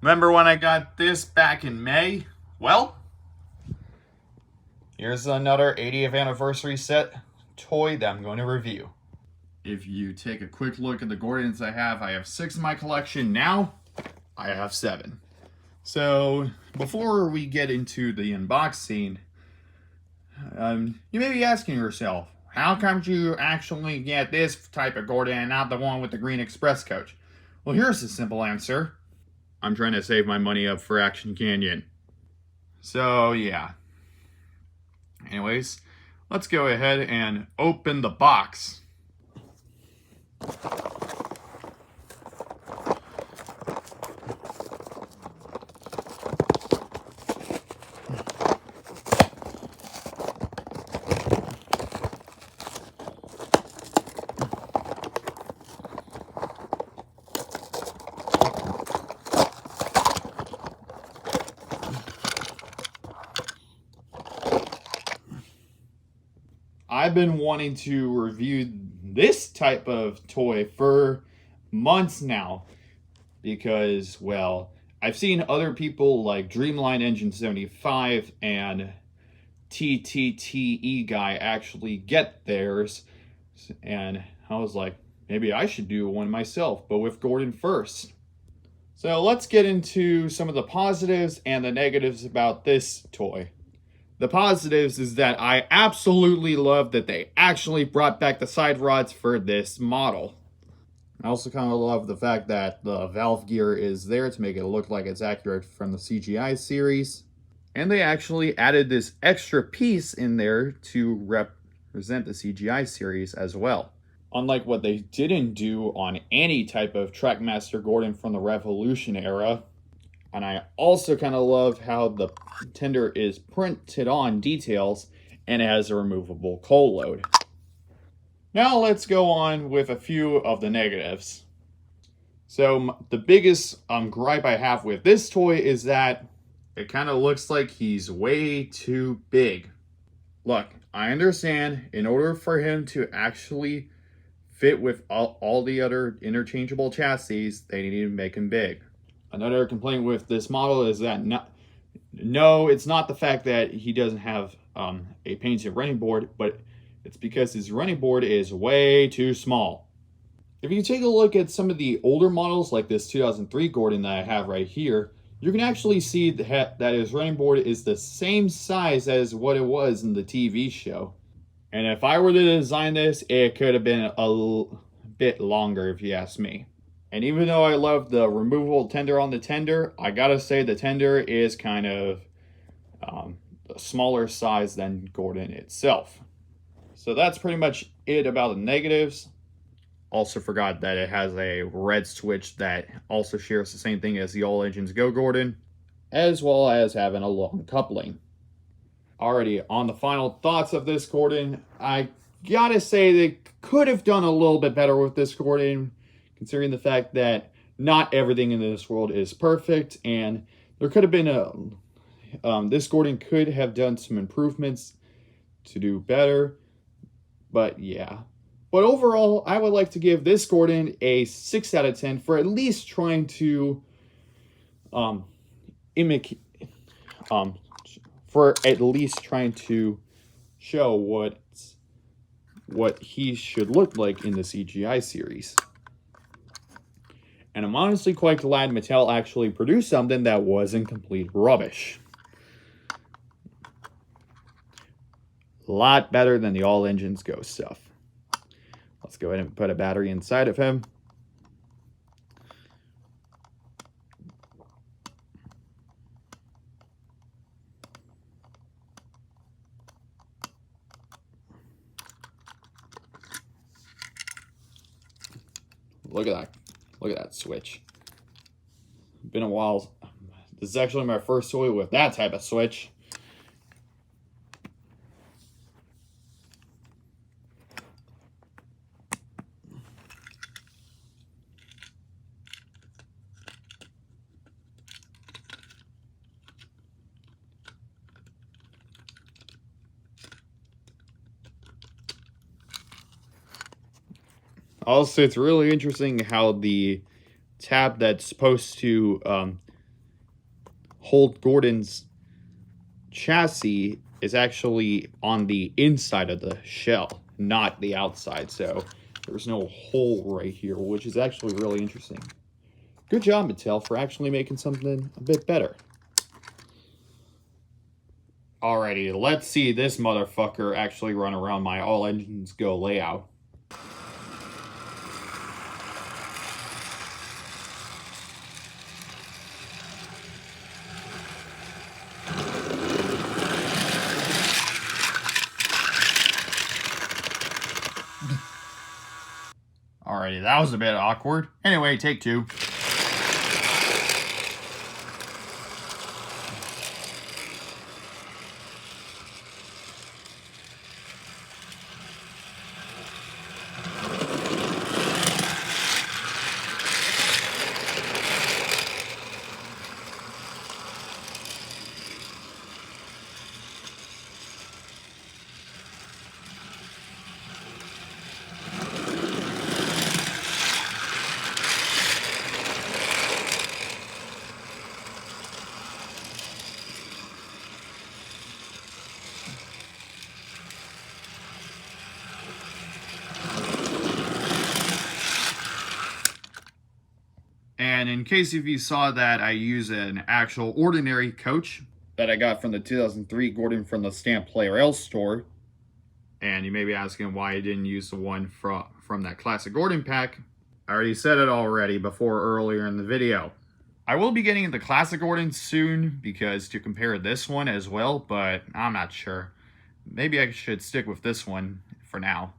Remember when I got this back in May? Well, here's another 80th anniversary set toy that I'm going to review. If you take a quick look at the Gordons I have 6 in my collection now. I have 7. So before we get into the unboxing, you may be asking yourself, how come you actually get this type of Gordon and not the one with the green express coach? Well, here's the simple answer. I'm trying to save my money up for Action Canyon. So yeah. Anyways, let's go ahead and open the box. I've been wanting to review this type of toy for months now because, well, I've seen other people like Dreamline Engine 75 and TTTE Guy actually get theirs, and I was like, maybe I should do one myself, but with Gordon first. So let's get into some of the positives and the negatives about this toy. The positives is that I absolutely love that they actually brought back the side rods for this model. I also kind of love the fact that the valve gear is there to make it look like it's accurate from the CGI series. And they actually added this extra piece in there to represent the CGI series as well. Unlike what they didn't do on any type of Trackmaster Gordon from the Revolution era. And I also kind of love how the tender is printed on details and it has a removable coal load. Now let's go on with a few of the negatives. So the biggest gripe I have with this toy is that it kind of looks like he's way too big. Look, I understand in order for him to actually fit with all the other interchangeable chassis, they need to make him big. Another complaint with this model is that no, it's not the fact that he doesn't have a painted running board, but it's because his running board is way too small. If you take a look at some of the older models, like this 2003 Gordon that I have right here, you can actually see that his running board is the same size as what it was in the TV show. And if I were to design this, it could have been a bit longer if you ask me. And even though I love the removable tender on the tender, I gotta say the tender is kind of a smaller size than Gordon itself. So that's pretty much it about the negatives. Also forgot that it has a red switch that also shares the same thing as the All Engines Go Gordon, as well as having a long coupling. Alrighty, on the final thoughts of this Gordon, I gotta say they could have done a little bit better with this Gordon, considering the fact that not everything in this world is perfect, and there could have been this Gordon could have done some improvements to do better, but yeah. But overall, I would like to give this Gordon a 6 out of 10 for at least trying to show what he should look like in the CGI series. And I'm honestly quite glad Mattel actually produced something that wasn't complete rubbish. A lot better than the All Engines Go stuff. Let's go ahead and put a battery inside of him. Look at that. Look at that switch. Been a while. This is actually my first toy with that type of switch. Also, it's really interesting how the tab that's supposed to hold Gordon's chassis is actually on the inside of the shell, not the outside. So there's no hole right here, which is actually really interesting. Good job, Mattel, for actually making something a bit better. Alrighty, let's see this motherfucker actually run around my all engines go layout. Alrighty, that was a bit awkward. Anyway, take two. And in case if you saw that, I use an actual ordinary coach that I got from the 2003 Gordon from the Stamp Player L store. And you may be asking why I didn't use the one from that classic Gordon pack. I already said it already before earlier in the video. I will be getting the classic Gordon soon because to compare this one as well, but I'm not sure. Maybe I should stick with this one for now.